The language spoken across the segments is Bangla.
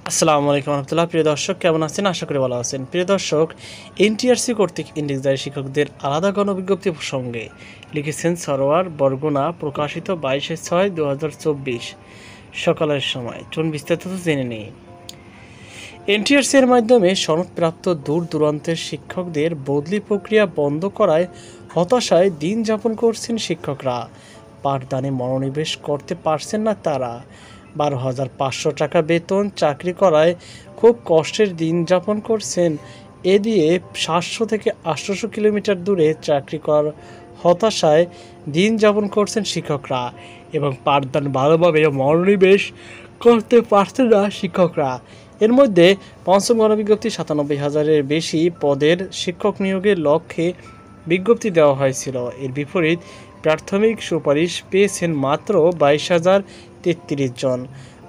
আসসালামু আলাইকুম রহমতুল্লাহ। প্রিয় দর্শক, কেমন আছেন? আশা করি ভালো আছেন। প্রিয় দর্শক, এনটিআরসি কর্তৃক ইন্ডেক্সধারী শিক্ষকদের আলাদা গণবিজ্ঞপ্তি প্রসঙ্গে লিখেছেন সরোয়ার বরগুনা, প্রকাশিত 22/6/2024 সকালের সময়। চলুন বিস্তারিত জেনে নিই। এনটিআরসি এর মাধ্যমে সনদপ্রাপ্ত দূর দূরান্তের শিক্ষকদের বদলি প্রক্রিয়া বন্ধ করায় হতাশায় দিন যাপন করছেন শিক্ষকরা। পাঠদানে মনোনিবেশ করতে পারছেন না তারা। 12,500 টাকা বেতন চাকরি করায় খুব কষ্টের দিন যাপন করছেন। এ দিয়ে 700 থেকে 800 কিলোমিটার দূরে চাকরি করার হতাশায় দিন যাপন করছেন শিক্ষকরা এবং পাঠদান ভালোভাবে মনোনিবেশ করতে পারছেন না শিক্ষকরা। এর মধ্যে পঞ্চম গণবিজ্ঞপ্তি 97,000-এর বেশি পদের শিক্ষক নিয়োগের লক্ষ্যে বিজ্ঞপ্তি দেওয়া হয়েছিল। এর বিপরীত প্রাথমিক সুপারিশ পেয়েছেন মাত্র 22,033 জন।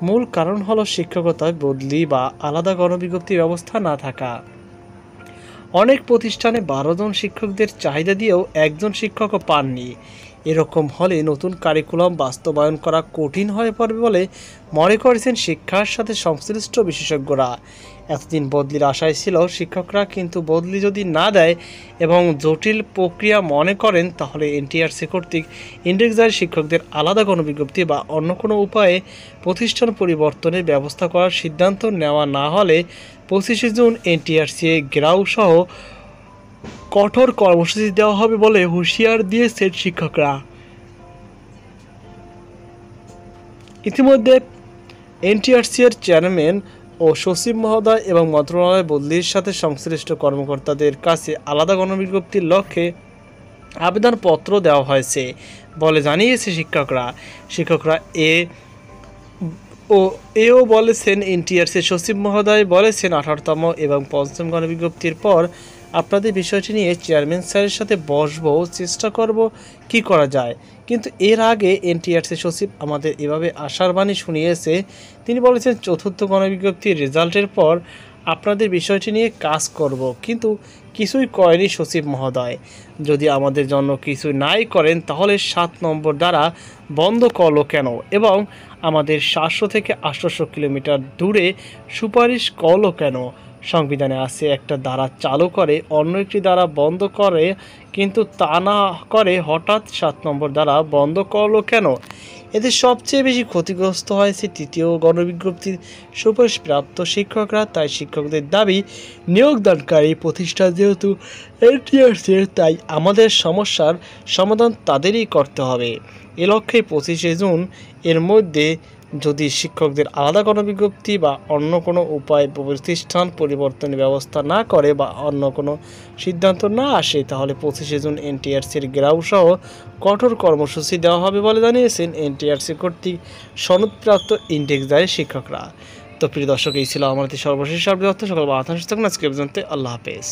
মূল কারণ হলো শিক্ষকতায় বদলি বা আলাদা গণবিজ্ঞপ্তি ব্যবস্থা না থাকা। অনেক প্রতিষ্ঠানে 12 জন শিক্ষকদের চাহিদা দিয়েও একজন শিক্ষকও পাননি। এরকম হলে নতুন কারিকুলাম বাস্তবায়ন করা কঠিন হয়ে পড়বে বলে মনে করেছেন শিক্ষার সাথে সংশ্লিষ্ট বিশেষজ্ঞরা। এতদিন বদলির আশায় ছিল শিক্ষকরা, কিন্তু বদলি যদি না দেয় এবং জটিল প্রক্রিয়া মনে করেন, তাহলে এনটিআরসি কর্তৃক ইন্ডেক্সধারী শিক্ষকদের আলাদা গণবিজ্ঞপ্তি বা অন্য কোনো উপায়ে প্রতিষ্ঠান পরিবর্তনের ব্যবস্থা করার সিদ্ধান্ত নেওয়া না হলে 25শে জুন এনটিআরসি ঘেরাও সহ কঠোর কর্মসূচি দেওয়া হবে বলে হুঁশিয়ার দিয়েছেন শিক্ষকরা। ইতিমধ্যে এনটিআরসি এর চেয়ারম্যান ও সচিব মহোদয় এবং মন্ত্রণালয় বদলির সাথে সংশ্লিষ্ট কর্মকর্তাদের কাছে আলাদা গণবিজ্ঞপ্তির লক্ষ্যে আবেদনপত্র দেওয়া হয়েছে বলে জানিয়েছে শিক্ষকরা এও বলেছেন। এনটিআরসি সচিব মহোদয় বলেছেন, 18তম এবং 5ম গণবিজ্ঞপ্তির পর আপনাদের বিষয়টি নিয়ে চেয়ারম্যান স্যারের সাথে বসবো, চেষ্টা করব কি করা যায়। কিন্তু এর আগে এনটিআরসি সচিব আমাদের এভাবে আশার বাণী শুনিয়েছে। তিনি বলেছেন, 4র্থ গণবিজ্ঞপ্তির রেজাল্টের পর আপনাদের বিষয়টি নিয়ে কাজ করব, কিন্তু কিছুই করেনি সচিব মহোদয়। যদি আমাদের জন্য কিছু নাই করেন, তাহলে 7 নম্বর দ্বারা বন্ধ করলো কেন এবং আমাদের 700 থেকে 800 কিলোমিটার দূরে সুপারিশ করলো কেন? সংবিধানে আছে একটা ধারা চালু করে অন্য একটি ধারা বন্ধ করে, কিন্তু তা না করে হঠাৎ 7 নম্বর দ্বারা বন্ধ করলো কেন? এতে সবচেয়ে বেশি ক্ষতিগ্রস্ত হয়েছে 3য় গণবিজ্ঞপ্তির সুপারিশপ্রাপ্ত শিক্ষকরা। তাই শিক্ষকদের দাবি, নিয়োগদানকারী প্রতিষ্ঠান যেহেতু এনটিআরসি, তাই আমাদের সমস্যার সমাধান তাদেরই করতে হবে। এ লক্ষ্যে 25শে জুন এর মধ্যে যদি শিক্ষকদের আলাদা গণবিজ্ঞপ্তি বা অন্য কোনো উপায় প্রতিষ্ঠান পরিবর্তনের ব্যবস্থা না করে বা অন্য কোনো সিদ্ধান্ত না আসে, তাহলে 25শে জুন এনটিআরসির ঘেরাও সহ কঠোর কর্মসূচি দেওয়া হবে বলে জানিয়েছেন এনটিআরসি কর্তৃক সনদপ্রাপ্ত ইন্ডেক্সধারী শিক্ষকরা। তো প্রিয় দর্শক, এই ছিল আমাদের সর্বশেষ আপডেট। সকাল 8টা আজকে পর্যন্ত। আল্লাহ হাফেজ।